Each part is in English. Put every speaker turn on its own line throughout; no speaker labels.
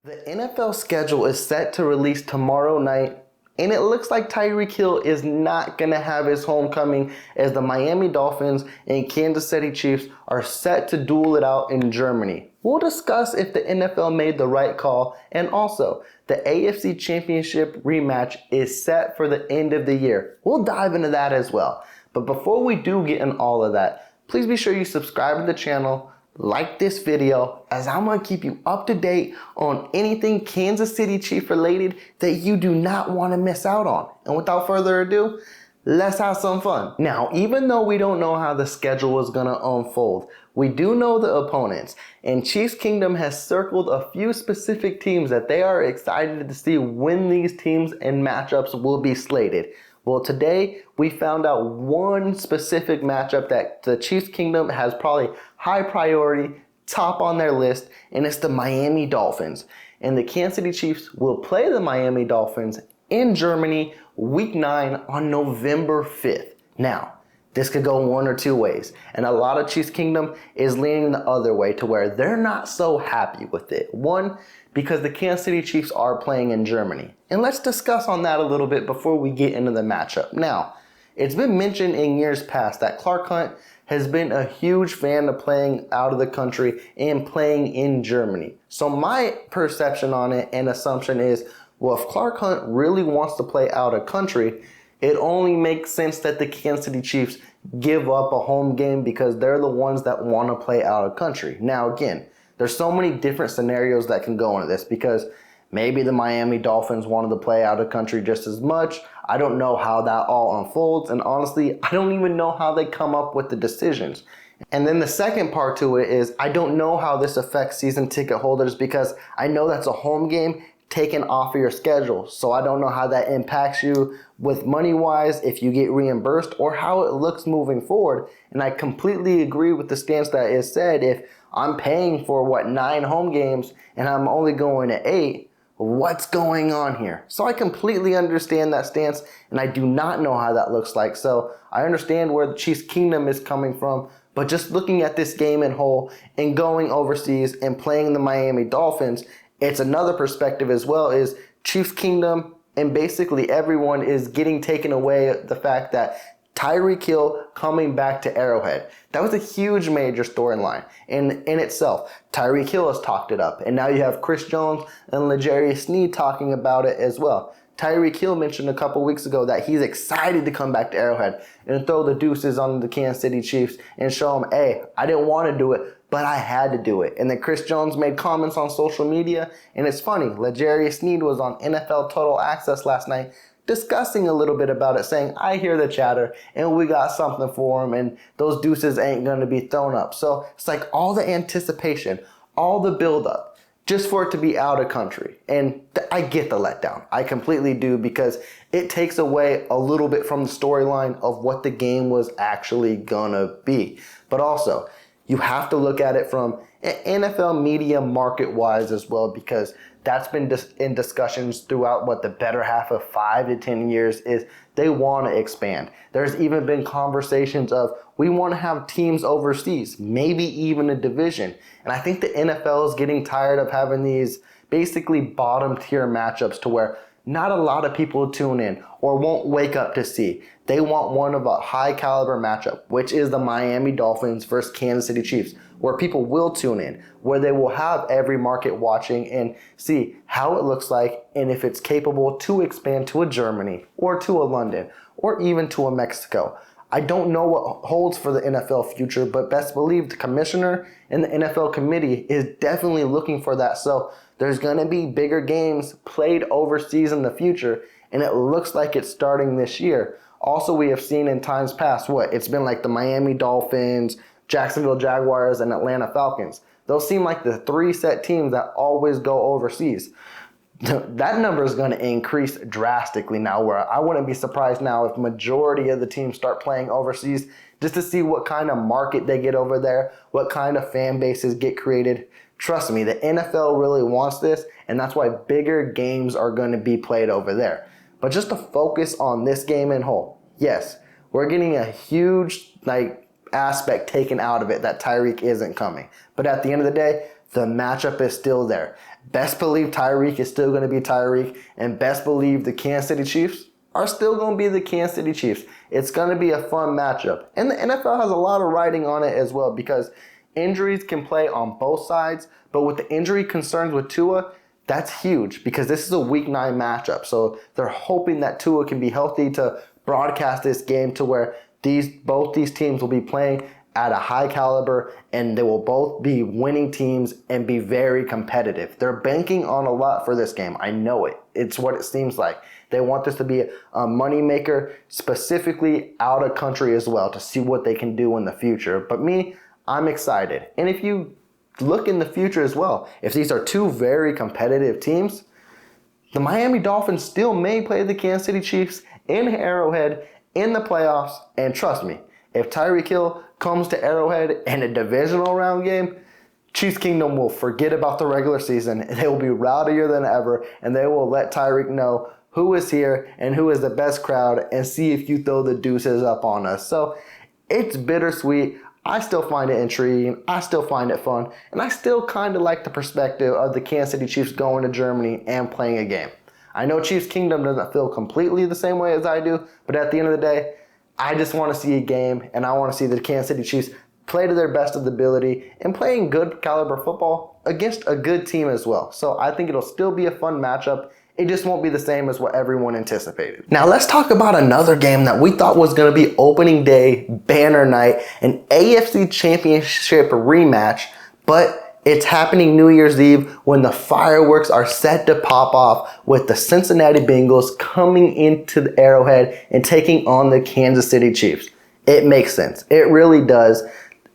The NFL schedule is set to release tomorrow night, and it looks like Tyreek Hill is not going to have his homecoming as the Miami Dolphins and Kansas City Chiefs are set to duel it out in Germany. We'll discuss if the NFL made the right call, and also the AFC Championship rematch is set for the end of the year. We'll dive into that as well. But before we do get in all of that, please be sure you subscribe to the channel, like this video, as I'm going to keep you up to date on anything Kansas City Chief related that you do not want to miss out on. And without further ado, let's have some fun. Now, even though we don't know how the schedule is going to unfold, we do know the opponents, and Chiefs Kingdom has circled a few specific teams that they are excited to see when these teams and matchups will be slated. Well, today we found out one specific matchup that the Chiefs Kingdom has probably high priority, top on their list, and it's the Miami Dolphins. And the Kansas City Chiefs will play the Miami Dolphins in Germany week 9 on November 5th. Now, this could go one or two ways, and a lot of Chiefs Kingdom is leaning the other way to where they're not so happy with it. One, because the Kansas City Chiefs are playing in Germany. And let's discuss on that a little bit before we get into the matchup. Now, it's been mentioned in years past that Clark Hunt has been a huge fan of playing out of the country and playing in Germany. So my perception on it and assumption is, well, if Clark Hunt really wants to play out of country, it only makes sense that the Kansas City Chiefs give up a home game because they're the ones that want to play out of country. Now, again, there's so many different scenarios that can go into this because maybe the Miami Dolphins wanted to play out of country just as much. I don't know how that all unfolds, and honestly, I don't even know how they come up with the decisions. And then the second part to it is I don't know how this affects season ticket holders because I know that's a home game taken off of your schedule. So I don't know how that impacts you with money-wise, if you get reimbursed, or how it looks moving forward. And I completely agree with the stance that is said. If I'm paying for, 9 home games and I'm only going to 8, what's going on here? So I completely understand that stance, and I do not know how that looks like. So I understand where the Chiefs Kingdom is coming from, but just looking at this game in whole and going overseas and playing the Miami Dolphins, it's another perspective as well, is Chiefs Kingdom and basically everyone is getting taken away the fact that Tyreek Hill coming back to Arrowhead. That was a huge major storyline in itself. Tyreek Hill has talked it up, and now you have Chris Jones and L'Jarius Sneed talking about it as well. Tyreek Hill mentioned a couple weeks ago that he's excited to come back to Arrowhead and throw the deuces on the Kansas City Chiefs and show them, hey, I didn't want to do it, but I had to do it. And then Chris Jones made comments on social media, and it's funny, L'Jarius Sneed was on NFL Total Access last night discussing a little bit about it, saying, I hear the chatter, and we got something for him, and those deuces ain't going to be thrown up. So it's like all the anticipation, all the buildup, just for it to be out of country. And I get the letdown. I completely do, because it takes away a little bit from the storyline of what the game was actually going to be. But also, you have to look at it from NFL media market-wise as well, because that's been in discussions throughout the better half of 5 to 10 years is they want to expand. There's even been conversations of we want to have teams overseas, maybe even a division. And I think the NFL is getting tired of having these basically bottom tier matchups to where not a lot of people tune in or won't wake up to see. They want one of a high caliber matchup, which is the Miami Dolphins versus Kansas City Chiefs, where people will tune in, where they will have every market watching and see how it looks like and if it's capable to expand to a Germany or to a London or even to a Mexico. I don't know what holds for the NFL future, but best believe the commissioner and the NFL committee is definitely looking for that. So there's going to be bigger games played overseas in the future, and it looks like it's starting this year. Also, we have seen in times past, it's been like the Miami Dolphins, Jacksonville Jaguars, and Atlanta Falcons. Those seem like the 3 set teams that always go overseas. That number is going to increase drastically now, where I wouldn't be surprised now if majority of the teams start playing overseas just to see what kind of market they get over there, what kind of fan bases get created. Trust me, the NFL really wants this, and that's why bigger games are going to be played over there. But just to focus on this game in whole, yes, we're getting a huge aspect taken out of it that Tyreek isn't coming. But at the end of the day, the matchup is still there. best believe Tyreek is still going to be Tyreek, and best believe the Kansas City Chiefs are still going to be the Kansas City Chiefs. It's going to be a fun matchup. And the NFL has a lot of writing on it as well because injuries can play on both sides, but with the injury concerns with Tua, that's huge because this is a Week 9 matchup. So they're hoping that Tua can be healthy to broadcast this game to where both these teams will be playing at a high caliber, and they will both be winning teams and be very competitive. They're banking on a lot for this game. I know it. It's what it seems like. They want this to be a moneymaker, specifically out of country as well, to see what they can do in the future. But me, I'm excited. And if you look in the future as well, if these are two very competitive teams, the Miami Dolphins still may play the Kansas City Chiefs in Arrowhead in the playoffs. And trust me, if Tyreek Hill comes to Arrowhead in a divisional round game, Chiefs Kingdom will forget about the regular season. They will be rowdier than ever, and they will let Tyreek know who is here and who is the best crowd and see if you throw the deuces up on us. So it's bittersweet. I still find it intriguing. I still find it fun. And I still kind of like the perspective of the Kansas City Chiefs going to Germany and playing a game. I know Chiefs Kingdom doesn't feel completely the same way as I do, but at the end of the day, I just want to see a game, and I want to see the Kansas City Chiefs play to their best of the ability and playing good caliber football against a good team as well. So I think it'll still be a fun matchup. It just won't be the same as what everyone anticipated. Now let's talk about another game that we thought was going to be opening day, banner night, an AFC Championship rematch, but it's happening New Year's Eve when the fireworks are set to pop off with the Cincinnati Bengals coming into the Arrowhead and taking on the Kansas City Chiefs. It makes sense. It really does.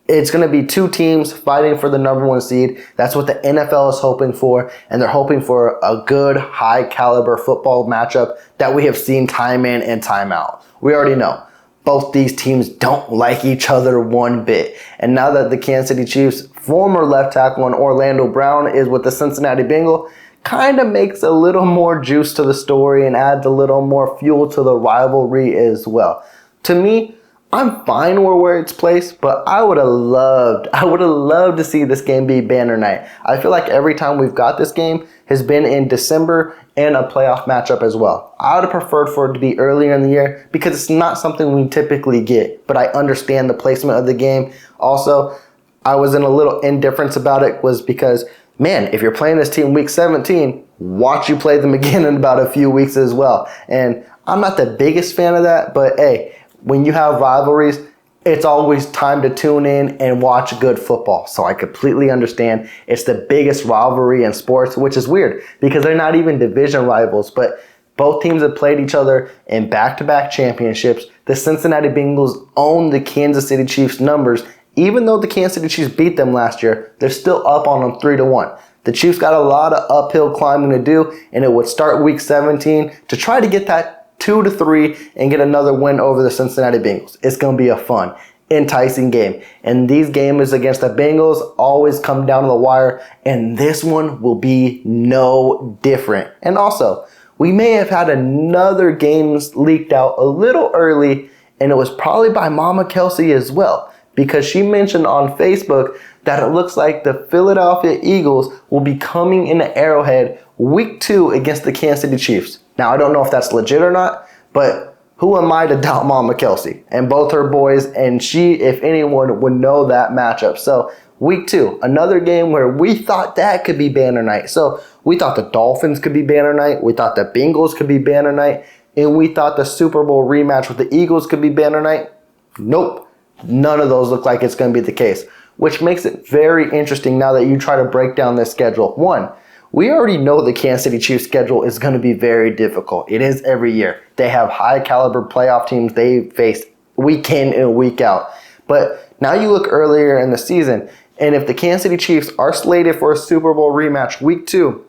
It's going to be two teams fighting for the number one seed. That's what the NFL is hoping for, and they're hoping for a good, high-caliber football matchup that we have seen time in and time out. We already know. Both these teams don't like each other one bit. And now that the Kansas City Chiefs' former left tackle and Orlando Brown is with the Cincinnati Bengals, kind of makes a little more juice to the story and adds a little more fuel to the rivalry as well. To me, I'm fine where it's placed, but I would have loved to see this game be banner night. I feel like every time we've got this game has been in December and a playoff matchup as well. I would have preferred for it to be earlier in the year because it's not something we typically get, but I understand the placement of the game. Also, I was in a little indifference about it was because, man, if you're playing this team week 17, watch you play them again in about a few weeks as well. And I'm not the biggest fan of that, but hey, when you have rivalries, it's always time to tune in and watch good football. So I completely understand it's the biggest rivalry in sports, which is weird because they're not even division rivals, but both teams have played each other in back-to-back championships. The Cincinnati Bengals own the Kansas City Chiefs numbers. Even though the Kansas City Chiefs beat them last year, they're still up on them 3-1. The Chiefs got a lot of uphill climbing to do, and it would start week 17 to try to get that 2-3 and get another win over the Cincinnati Bengals. It's going to be a fun, enticing game. And these games against the Bengals always come down to the wire, and this one will be no different. And also, we may have had another game leaked out a little early, and it was probably by Mama Kelsey as well, because she mentioned on Facebook that it looks like the Philadelphia Eagles will be coming into Arrowhead week 2 against the Kansas City Chiefs. Now, I don't know if that's legit or not, but who am I to doubt Mama Kelsey and both her boys, and she, if anyone, would know that matchup. So week 2, another game where we thought that could be banner night. So we thought the Dolphins could be banner night, we thought the Bengals could be banner night, and we thought the Super Bowl rematch with the Eagles could be banner night. Nope, none of those look like it's going to be the case, which makes it very interesting now that you try to break down this schedule. One, we already know the Kansas City Chiefs schedule is going to be very difficult. It is every year. They have high caliber playoff teams they face week in and week out. But now you look earlier in the season, and if the Kansas City Chiefs are slated for a Super Bowl rematch week 2,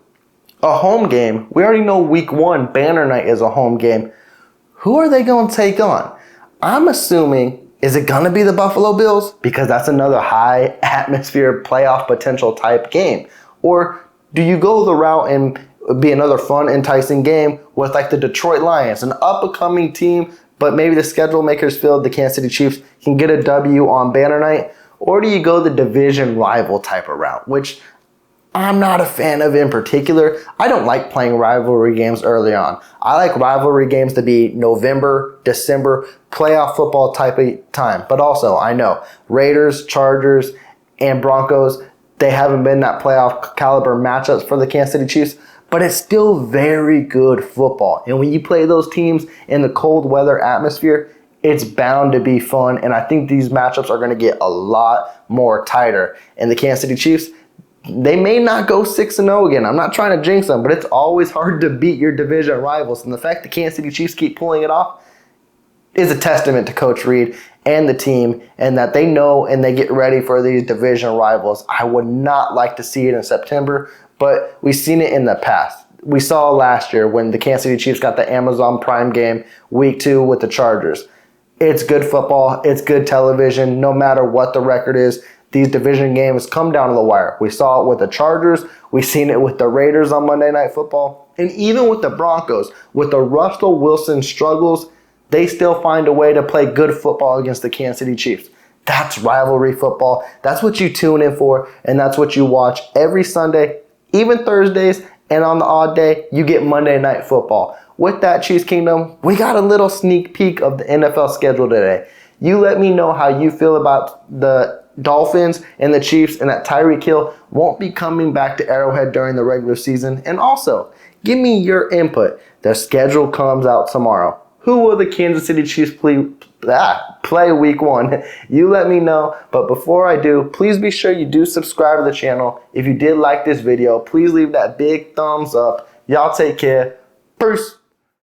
a home game, we already know week 1, banner night is a home game. Who are they going to take on? I'm assuming, is it going to be the Buffalo Bills? Because that's another high atmosphere playoff potential type game. Or do you go the route and be another fun, enticing game with like the Detroit Lions, an up-and-coming team, but maybe the schedule makers feel the Kansas City Chiefs can get a W on banner night? Or do you go the division rival type of route, which I'm not a fan of in particular. I don't like playing rivalry games early on. I like rivalry games to be November, December, playoff football type of time. But also, I know Raiders, Chargers, and Broncos, they haven't been that playoff caliber matchups for the Kansas City Chiefs, but it's still very good football. And when you play those teams in the cold weather atmosphere, it's bound to be fun. And I think these matchups are going to get a lot more tighter. And the Kansas City Chiefs, they may not go 6-0 again. I'm not trying to jinx them, but it's always hard to beat your division rivals. And the fact the Kansas City Chiefs keep pulling it off is a testament to Coach Reid and the team, and that they know and they get ready for these division rivals. I would not like to see it in September, but we've seen it in the past. We saw last year when the Kansas City Chiefs got the Amazon Prime game week 2 with the Chargers. It's good football. It's good television. No matter what the record is, these division games come down to the wire. We saw it with the Chargers. We've seen it with the Raiders on Monday Night Football. And even with the Broncos, with the Russell Wilson struggles, they still find a way to play good football against the Kansas City Chiefs. That's rivalry football. That's what you tune in for, and that's what you watch every Sunday, even Thursdays, and on the odd day, you get Monday Night Football. With that, Chiefs Kingdom, we got a little sneak peek of the NFL schedule today. You let me know how you feel about the Dolphins and the Chiefs, and that Tyreek Hill won't be coming back to Arrowhead during the regular season. And also, give me your input. The schedule comes out tomorrow. Who will the Kansas City Chiefs play week 1? You let me know. But before I do, please be sure you do subscribe to the channel. If you did like this video, please leave that big thumbs up. Y'all take care. Peace.